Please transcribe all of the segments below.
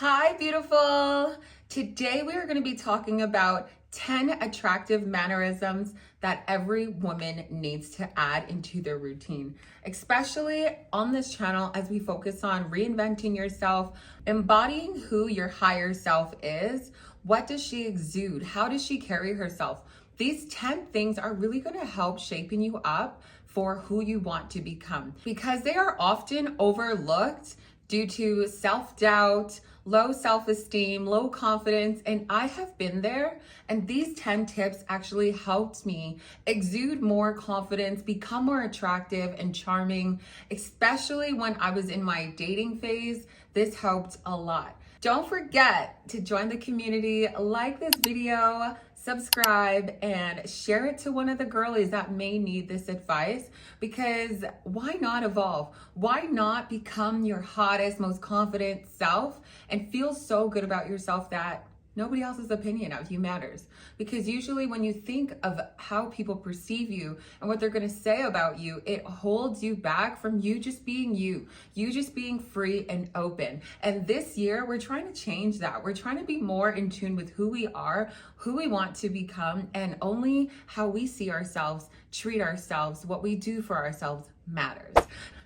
Hi, beautiful. Today we are going to be talking about 10 attractive mannerisms that every woman needs to add into their routine, especially on this channel as we focus on reinventing yourself, embodying who your higher self is. What does she exude? How does she carry herself? These 10 things are really going to help shaping you up for who you want to become, because they are often overlooked due to self-doubt, low self-esteem, low confidence, and I have been there. And these 10 tips actually helped me exude more confidence, become more attractive and charming, especially when I was in my dating phase. This helped a lot. Don't forget to join the community, like this video, subscribe, and share it to one of the girlies that may need this advice, because why not evolve? Why not become your hottest, most confident self and feel so good about yourself that nobody else's opinion of you matters? Because usually when you think of how people perceive you and what they're going to say about you, it holds you back from you just being you just being free and open. And this year, we're trying to change that. We're trying to be more in tune with who we are, who we want to become, and only how we see ourselves, treat ourselves, what we do for ourselves matters.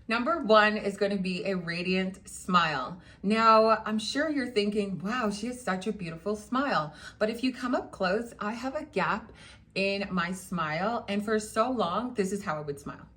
Number one is going to be a radiant smile. Now, I'm sure you're thinking, wow, she has such a beautiful smile. But if you come up close, I have a gap in my smile. And for so long, this is how I would smile.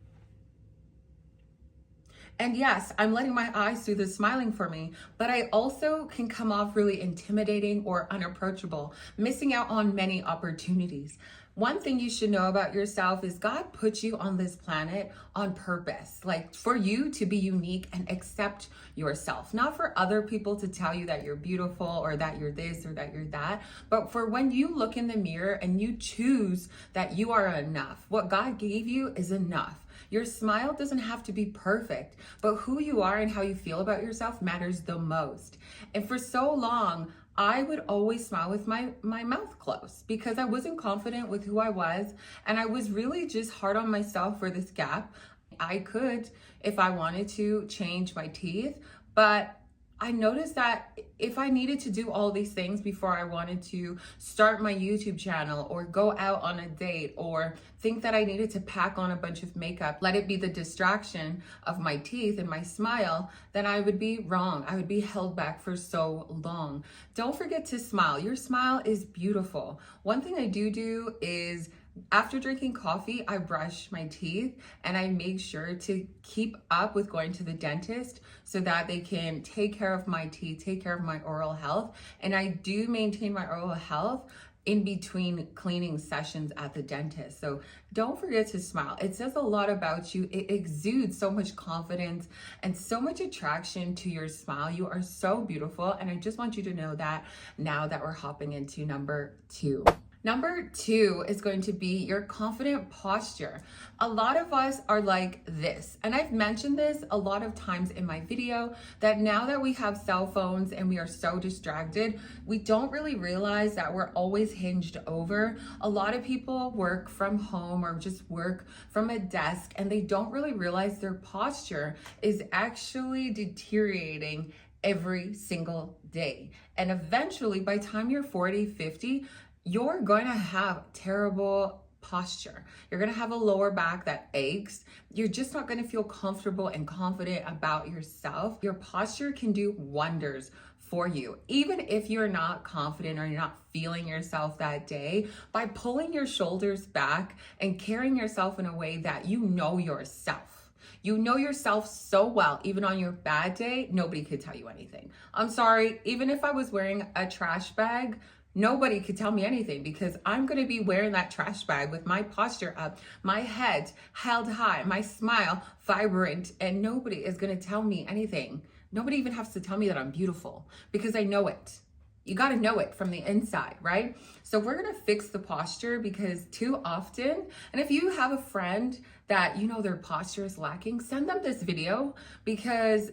And yes, I'm letting my eyes do the smiling for me, but I also can come off really intimidating or unapproachable, missing out on many opportunities. One thing you should know about yourself is God put you on this planet on purpose, like for you to be unique and accept yourself, not for other people to tell you that you're beautiful or that you're this or that you're that, but for when you look in the mirror and you choose that you are enough. What God gave you is enough. Your smile doesn't have to be perfect, but who you are and how you feel about yourself matters the most. And for so long, I would always smile with my mouth closed because I wasn't confident with who I was, and I was really just hard on myself for this gap. I could, if I wanted to, change my teeth, but I noticed that if I needed to do all these things before I wanted to start my YouTube channel or go out on a date or think that I needed to pack on a bunch of makeup, let it be the distraction of my teeth and my smile, then I would be wrong. I would be held back for so long. Don't forget to smile. Your smile is beautiful. One thing I do is after drinking coffee, I brush my teeth and I make sure to keep up with going to the dentist so that they can take care of my teeth, take care of my oral health. And I do maintain my oral health in between cleaning sessions at the dentist. So don't forget to smile. It says a lot about you. It exudes so much confidence and so much attraction to your smile. You are so beautiful. And I just want you to know that now that we're hopping into number two. Number two is going to be your confident posture. A lot of us are like this, and I've mentioned this a lot of times in my video, that now that we have cell phones and we are so distracted, we don't really realize that we're always hinged over. A lot of people work from home or just work from a desk, and they don't really realize their posture is actually deteriorating every single day. And eventually, by the time you're 40, 50, you're going to have terrible posture. You're going to have a lower back that aches. You're just not going to feel comfortable and confident about yourself. Your posture can do wonders for you. Even if you're not confident or you're not feeling yourself that day, by pulling your shoulders back and carrying yourself in a way that you know yourself. You know yourself so well, even on your bad day, nobody could tell you anything. I'm sorry, even if I was wearing a trash bag, nobody could tell me anything, because I'm going to be wearing that trash bag with my posture up, my head held high, my smile vibrant, and nobody is going to tell me anything. Nobody even has to tell me that I'm beautiful, because I know it. You got to know it from the inside, right? So we're going to fix the posture, because too often, and if you have a friend that you know their posture is lacking, send them this video, because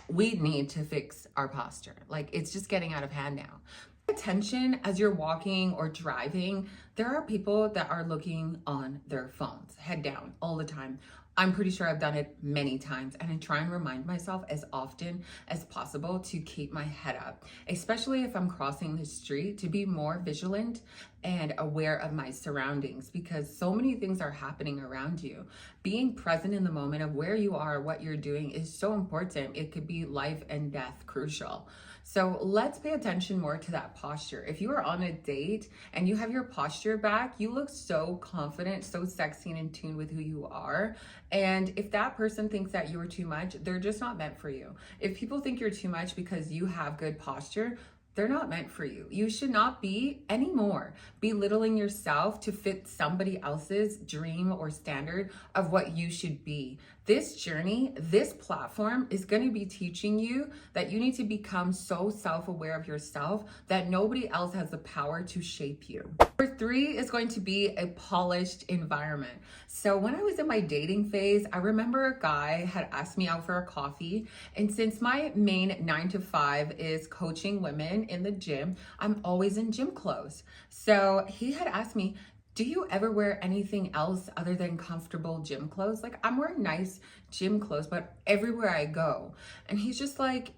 we need to fix our posture. Like, it's just getting out of hand now. Attention as you're walking or driving. There are people that are looking on their phones, head down all the time. I'm pretty sure I've done it many times, and I try and remind myself as often as possible to keep my head up, especially if I'm crossing the street, to be more vigilant and aware of my surroundings, because so many things are happening around you. Being present in the moment of where you are, what you're doing is so important. It could be life and death crucial. So let's pay attention more to that posture. If you are on a date and you have your posture back, you look so confident, so sexy and in tune with who you are. And if that person thinks that you're too much, they're just not meant for you. If people think you're too much because you have good posture, they're not meant for you. You should not be anymore belittling yourself to fit somebody else's dream or standard of what you should be. This journey, this platform is going to be teaching you that you need to become so self-aware of yourself that nobody else has the power to shape you. Number 3 is going to be a polished environment. So when I was in my dating phase, I remember a guy had asked me out for a coffee. And since my main 9 to 5 is coaching women in the gym, I'm always in gym clothes. So he had asked me, do you ever wear anything else other than comfortable gym clothes? Like, I'm wearing nice gym clothes, but everywhere I go. And he's just like,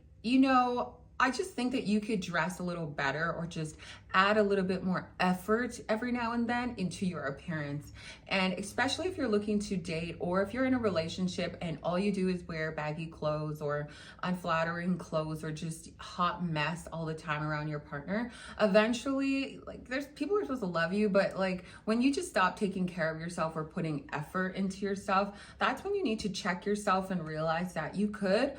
I just think that you could dress a little better or just add a little bit more effort every now and then into your appearance. And especially if you're looking to date, or if you're in a relationship and all you do is wear baggy clothes or unflattering clothes or just hot mess all the time around your partner, eventually, there's people who are supposed to love you, but when you just stop taking care of yourself or putting effort into yourself, that's when you need to check yourself and realize that you could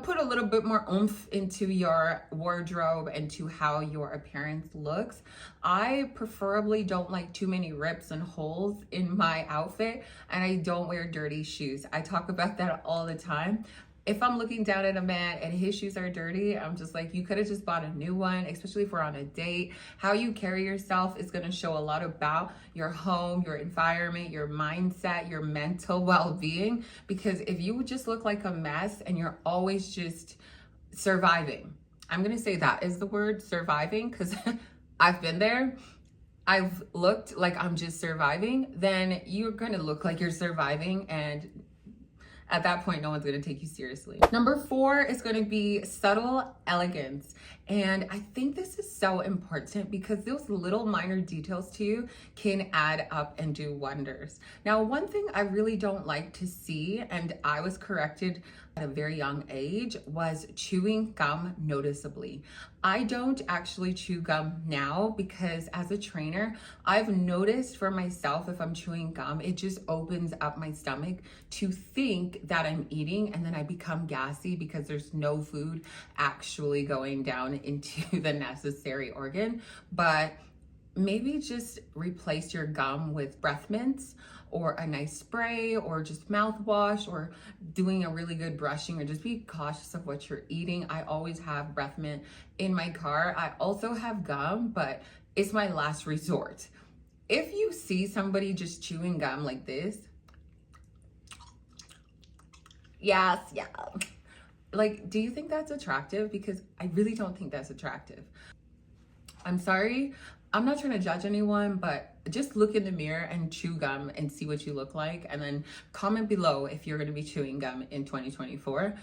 put a little bit more oomph into your wardrobe and to how your appearance looks. I preferably don't like too many rips and holes in my outfit, and I don't wear dirty shoes. I talk about that all the time. If I'm looking down at a man and his shoes are dirty, I'm just like, you could have just bought a new one, especially if we're on a date. How you carry yourself is going to show a lot about your home, your environment, your mindset, your mental well-being. Because if you just look like a mess and you're always just surviving, I'm going to say that is the word, surviving, because I've been there. I've looked like I'm just surviving, then you're going to look like you're surviving, and at that point, no one's going to take you seriously. Number 4 is going to be subtle elegance. And I think this is so important because those little minor details to you can add up and do wonders. Now, one thing I really don't like to see, and I was corrected at a very young age, was chewing gum noticeably. I don't actually chew gum now because as a trainer, I've noticed for myself, if I'm chewing gum, it just opens up my stomach to think that I'm eating, and then I become gassy because there's no food actually going down into the necessary organ. But maybe just replace your gum with breath mints or a nice spray or just mouthwash or doing a really good brushing, or just be cautious of what you're eating. I always have breath mint in my car. I also have gum, but it's my last resort. If you see somebody just chewing gum like this, yes, yeah. Do you think that's attractive? Because I really don't think that's attractive. I'm sorry, I'm not trying to judge anyone, but just look in the mirror and chew gum and see what you look like. And then comment below if you're going to be chewing gum in 2024.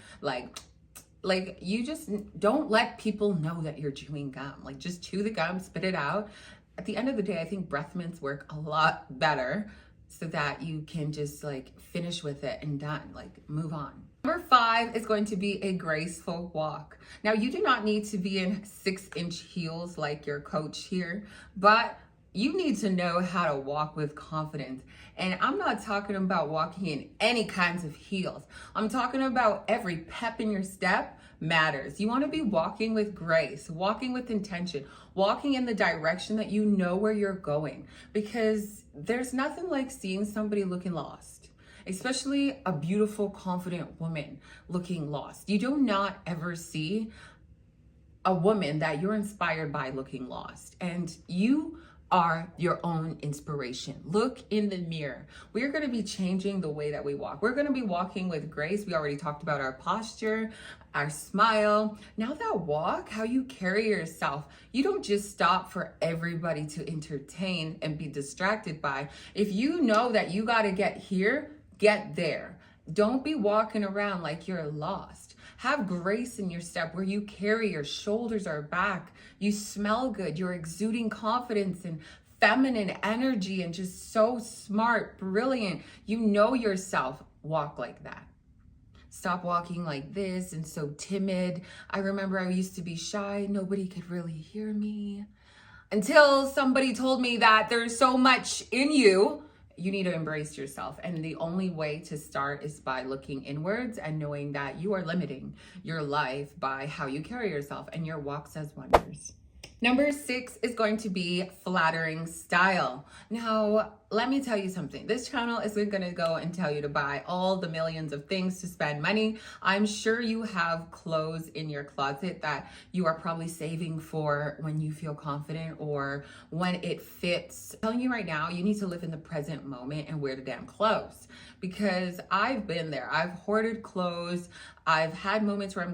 You just don't let people know that you're chewing gum. Just chew the gum, spit it out. At the end of the day, I think breath mints work a lot better so that you can just finish with it and done, move on. Number 5 is going to be a graceful walk. Now, you do not need to be in 6-inch heels like your coach here, but you need to know how to walk with confidence. And I'm not talking about walking in any kinds of heels. I'm talking about every pep in your step matters. You want to be walking with grace, walking with intention, walking in the direction that you know where you're going, because there's nothing like seeing somebody looking lost, especially a beautiful, confident woman looking lost. You do not ever see a woman that you're inspired by looking lost. And you are your own inspiration. Look in the mirror. We're going to be changing the way that we walk. We're going to be walking with grace. We already talked about our posture, our smile. Now that walk, how you carry yourself, you don't just stop for everybody to entertain and be distracted by. If you know that you got to get here, get there. Don't be walking around like you're lost. Have grace in your step where you carry, your shoulders are back, you smell good, you're exuding confidence and feminine energy and just so smart, brilliant. You know yourself. Walk like that. Stop walking like this and so timid. I remember I used to be shy. Nobody could really hear me until somebody told me that there's so much in you. You need to embrace yourself. And the only way to start is by looking inwards and knowing that you are limiting your life by how you carry yourself, and your walk says wonders. Number 6 is going to be flattering style. Now, let me tell you something. This channel isn't going to go and tell you to buy all the millions of things to spend money. I'm sure you have clothes in your closet that you are probably saving for when you feel confident or when it fits. I'm telling you right now, you need to live in the present moment and wear the damn clothes, because I've been there. I've hoarded clothes. I've had moments where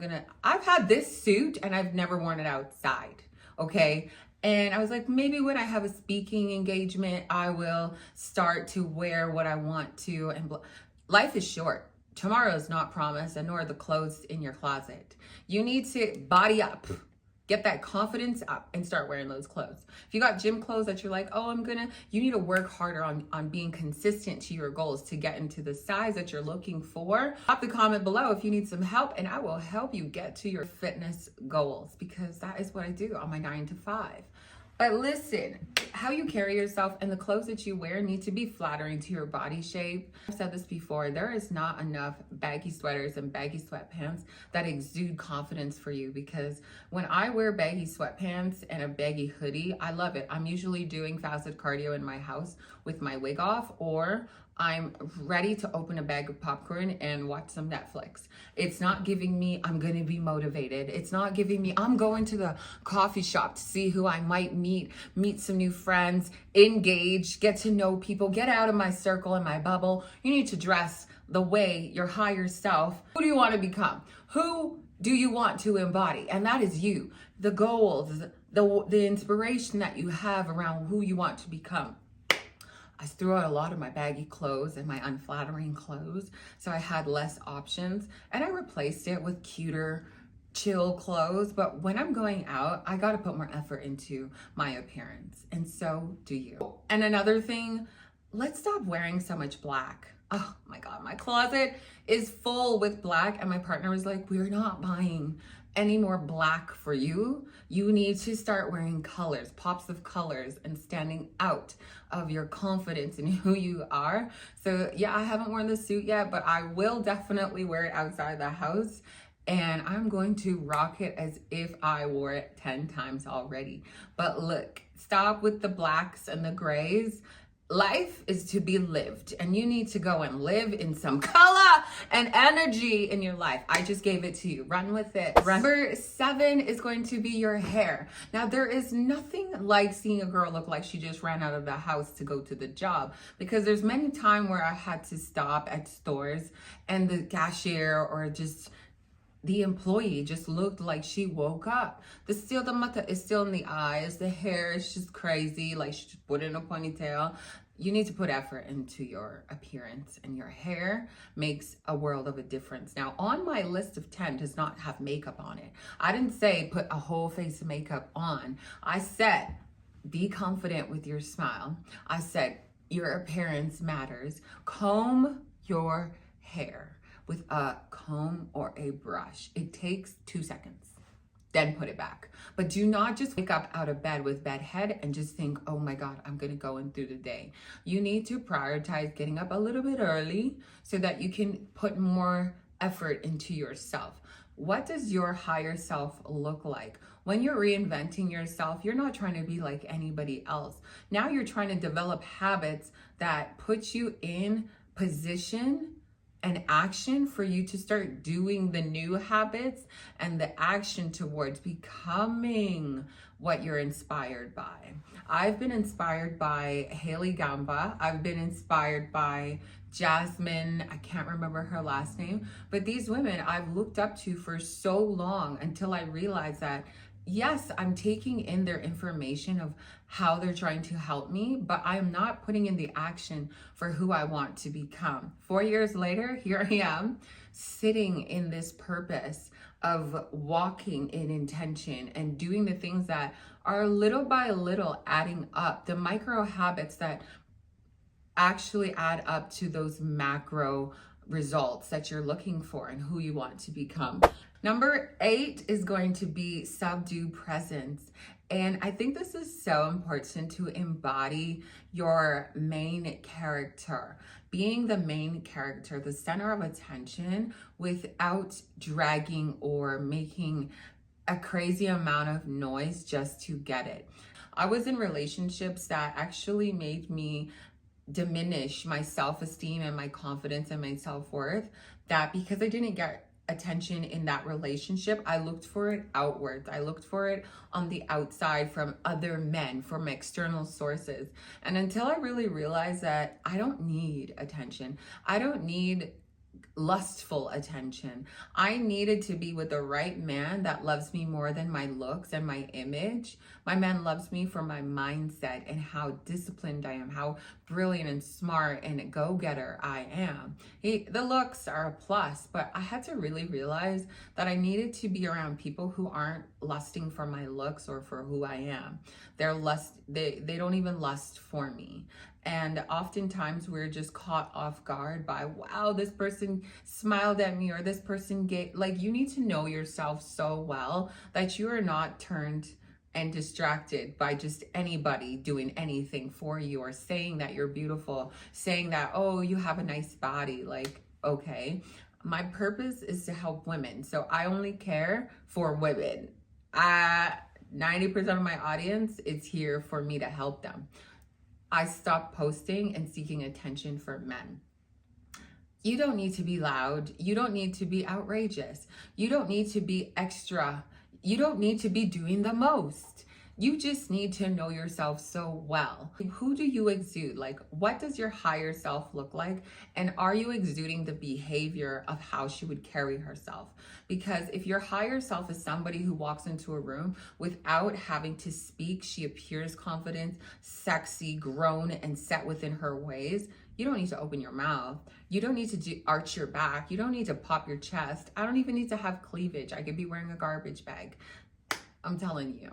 I've had this suit and I've never worn it outside. Okay. And I was like, maybe when I have a speaking engagement, I will start to wear what I want to. And life is short. Tomorrow is not promised, and nor are the clothes in your closet. You need to body up, get that confidence up, and start wearing those clothes. If you got gym clothes that you're like, oh, you need to work harder on being consistent to your goals to get into the size that you're looking for. Drop the comment below if you need some help, and I will help you get to your fitness goals, because that is what I do on my 9 to 5. But listen, how you carry yourself and the clothes that you wear need to be flattering to your body shape. I've said this before, there is not enough baggy sweaters and baggy sweatpants that exude confidence for you, because when I wear baggy sweatpants and a baggy hoodie, I love it. I'm usually doing fasted cardio in my house with my wig off, or I'm ready to open a bag of popcorn and watch some Netflix. It's not giving me, I'm going to be motivated. It's not giving me, I'm going to the coffee shop to see who I might meet some new friends, engage, get to know people, get out of my circle and my bubble. You need to dress the way your higher self. Who do you want to become? Who do you want to embody? And that is you. The goals, the inspiration that you have around who you want to become. I threw out a lot of my baggy clothes and my unflattering clothes, so I had less options, and I replaced it with cuter, chill clothes. But when I'm going out, I got to put more effort into my appearance, and so do you. And another thing, let's stop wearing so much black. Oh my God, my closet is full with black, and my partner was like, we're not buying any more black for you. You need to start wearing colors, pops of colors, and standing out of your confidence in who you are. So yeah, I haven't worn the suit yet, but I will definitely wear it outside the house, and I'm going to rock it as if I wore it 10 times already. But look, stop with the blacks and the grays. Life is to be lived, and you need to go and live in some color and energy in your life. I just gave it to you. Run with it. Number 7 is going to be your hair. Now, there is nothing like seeing a girl look like she just ran out of the house to go to the job, because there's many times where I had to stop at stores and the cashier or just the employee just looked like she woke up. The mata is still in the eyes. The hair is just crazy, like she just put in a ponytail. You need to put effort into your appearance, and your hair makes a world of a difference. Now, on my list of 10 does not have makeup on it. I didn't say put a whole face of makeup on. I said be confident with your smile. I said your appearance matters. Comb your hair with a comb or a brush. It takes 2 seconds. Then put it back. But do not just wake up out of bed with bedhead and just think, oh my God, I'm gonna go in through the day. You need to prioritize getting up a little bit early so that you can put more effort into yourself. What does your higher self look like? When you're reinventing yourself, you're not trying to be like anybody else. Now you're trying to develop habits that put you in position an action for you to start doing the new habits and the action towards becoming what you're inspired by. I've been inspired by Haley Gamba. I've been inspired by Jasmine, I can't remember her last name, but these women I've looked up to for so long until I realized that yes, I'm taking in their information of how they're trying to help me, but I'm not putting in the action for who I want to become. 4 years later, here I am sitting in this purpose of walking in intention and doing the things that are little by little adding up, the micro habits that actually add up to those macro results that you're looking for and who you want to become. Number 8 is going to be subdue presence. And I think this is so important to embody your main character. Being the main character, the center of attention, without dragging or making a crazy amount of noise just to get it. I was in relationships that actually made me diminish my self-esteem and my confidence and my self-worth, that because I didn't get attention in that relationship, I looked for it outwards. I looked for it on the outside from other men, from external sources. And until I really realized that I don't need attention, I don't need lustful attention. I needed to be with the right man that loves me more than my looks and my image. My man loves me for my mindset and how disciplined I am, how brilliant and smart and a go-getter I am. The looks are a plus, but I had to really realize that I needed to be around people who aren't lusting for my looks or for who I am. They don't even lust for me. And oftentimes we're just caught off guard by, wow, this person smiled at me, or this person you need to know yourself so well that you are not turned and distracted by just anybody doing anything for you or saying that you're beautiful, saying that, oh, you have a nice body. Like, okay, my purpose is to help women. So I only care for women. 90% of my audience is here for me to help them. I stopped posting and seeking attention for men. You don't need to be loud. You don't need to be outrageous. You don't need to be extra. You don't need to be doing the most. You just need to know yourself so well. Who do you exude? Like, what does your higher self look like? And are you exuding the behavior of how she would carry herself? Because if your higher self is somebody who walks into a room without having to speak, she appears confident, sexy, grown, and set within her ways, you don't need to open your mouth. You don't need to arch your back. You don't need to pop your chest. I don't even need to have cleavage. I could be wearing a garbage bag. I'm telling you.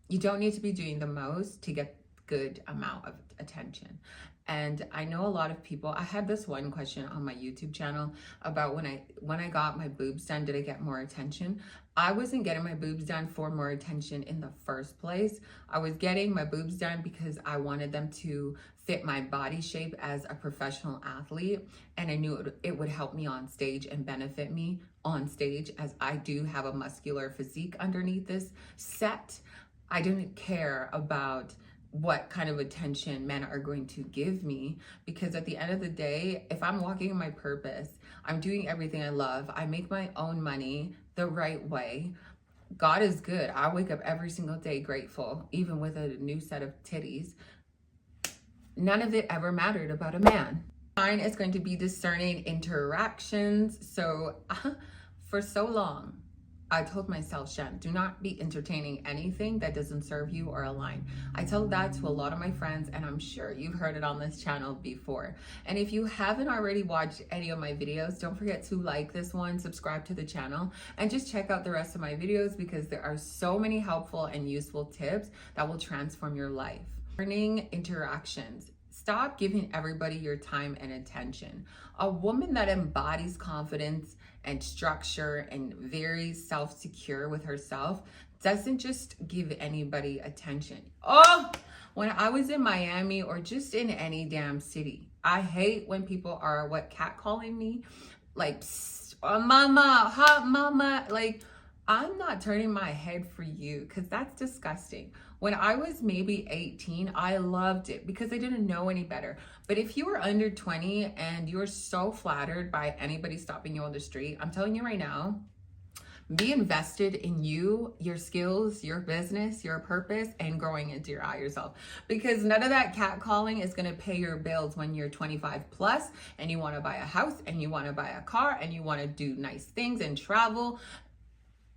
You don't need to be doing the most to get good amount of attention. And I know a lot of people, I had this one question on my YouTube channel about when I got my boobs done, did I get more attention? I wasn't getting my boobs done for more attention in the first place. I was getting my boobs done because I wanted them to fit my body shape as a professional athlete. And I knew it would help me on stage and benefit me on stage, as I do have a muscular physique underneath this set. I didn't care about what kind of attention men are going to give me, because at the end of the day, if I'm walking in my purpose, I'm doing everything I love, I make my own money the right way, God is good. I wake up every single day grateful, even with a new set of titties. None of it ever mattered about a man. Mine is going to be discerning interactions. So for so long, I told myself, Shen, do not be entertaining anything that doesn't serve you or align. I tell that to a lot of my friends, and I'm sure you've heard it on this channel before. And if you haven't already watched any of my videos, don't forget to like this one, subscribe to the channel, and just check out the rest of my videos, because there are so many helpful and useful tips that will transform your life. Learning interactions. Stop giving everybody your time and attention. A woman that embodies confidence and structure and very self-secure with herself doesn't just give anybody attention. Oh, when I was in Miami or just in any damn city, I hate when people are catcalling me, like, oh, mama, hot mama. Like, I'm not turning my head for you because that's disgusting. When I was maybe 18, I loved it because I didn't know any better. But if you are under 20 and you're so flattered by anybody stopping you on the street, I'm telling you right now, be invested in you, your skills, your business, your purpose, and growing into your higher self. Because none of that catcalling is going to pay your bills when you're 25 plus and you want to buy a house and you want to buy a car and you want to do nice things and travel.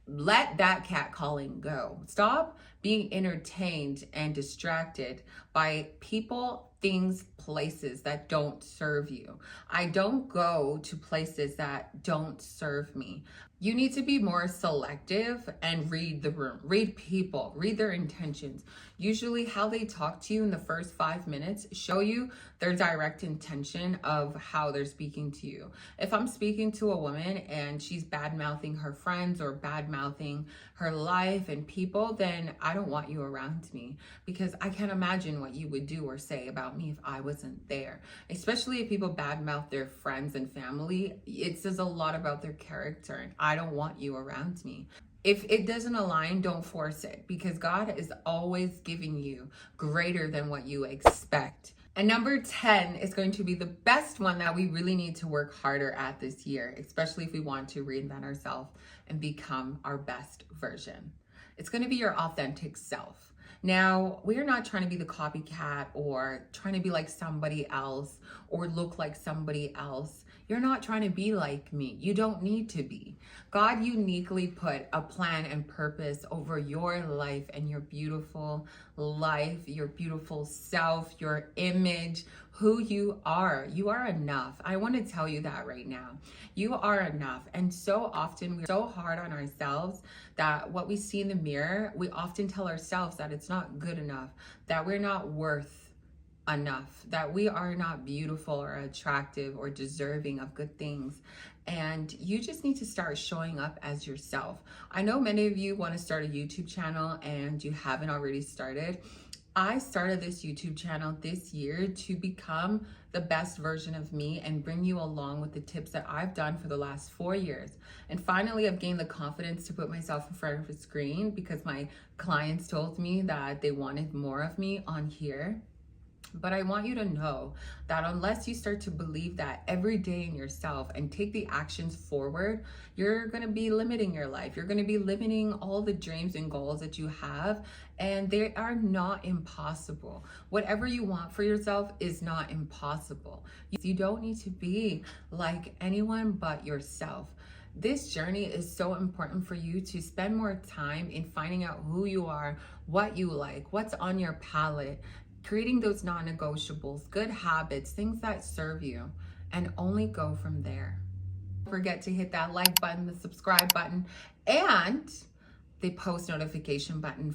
Let that catcalling go. Stop being entertained and distracted by people, things, places that don't serve you. I don't go to places that don't serve me. You need to be more selective and read the room, read people, read their intentions. Usually how they talk to you in the first 5 minutes show you their direct intention of how they're speaking to you. If I'm speaking to a woman and she's bad-mouthing her friends or bad-mouthing her life and people, then I don't want you around me because I can't imagine what you would do or say about me if I wasn't there. Especially if people bad-mouth their friends and family, it says a lot about their character, and I don't want you around me. If it doesn't align, don't force it because God is always giving you greater than what you expect. And number 10 is going to be the best one that we really need to work harder at this year, especially if we want to reinvent ourselves and become our best version. It's going to be your authentic self. Now, we're not trying to be the copycat or trying to be like somebody else or look like somebody else. You're not trying to be like me. You don't need to be. God uniquely put a plan and purpose over your life and your beautiful life, your beautiful self, your image, who you are. You are enough. I want to tell you that right now. You are enough. And so often we're so hard on ourselves that what we see in the mirror, we often tell ourselves that it's not good enough, that we're not worth enough, that we are not beautiful or attractive or deserving of good things. And you just need to start showing up as yourself. I know many of you want to start a YouTube channel and you haven't already started. I started this YouTube channel this year to become the best version of me and bring you along with the tips that I've done for the last 4 years. And finally, I've gained the confidence to put myself in front of a screen because my clients told me that they wanted more of me on here. But I want you to know that unless you start to believe that every day in yourself and take the actions forward, you're going to be limiting your life. You're going to be limiting all the dreams and goals that you have, and they are not impossible. Whatever you want for yourself is not impossible. You don't need to be like anyone but yourself. This journey is so important for you to spend more time in finding out who you are, what you like, what's on your palette, creating those non-negotiables, good habits, things that serve you, and only go from there. Don't forget to hit that like button, the subscribe button, and the post notification button.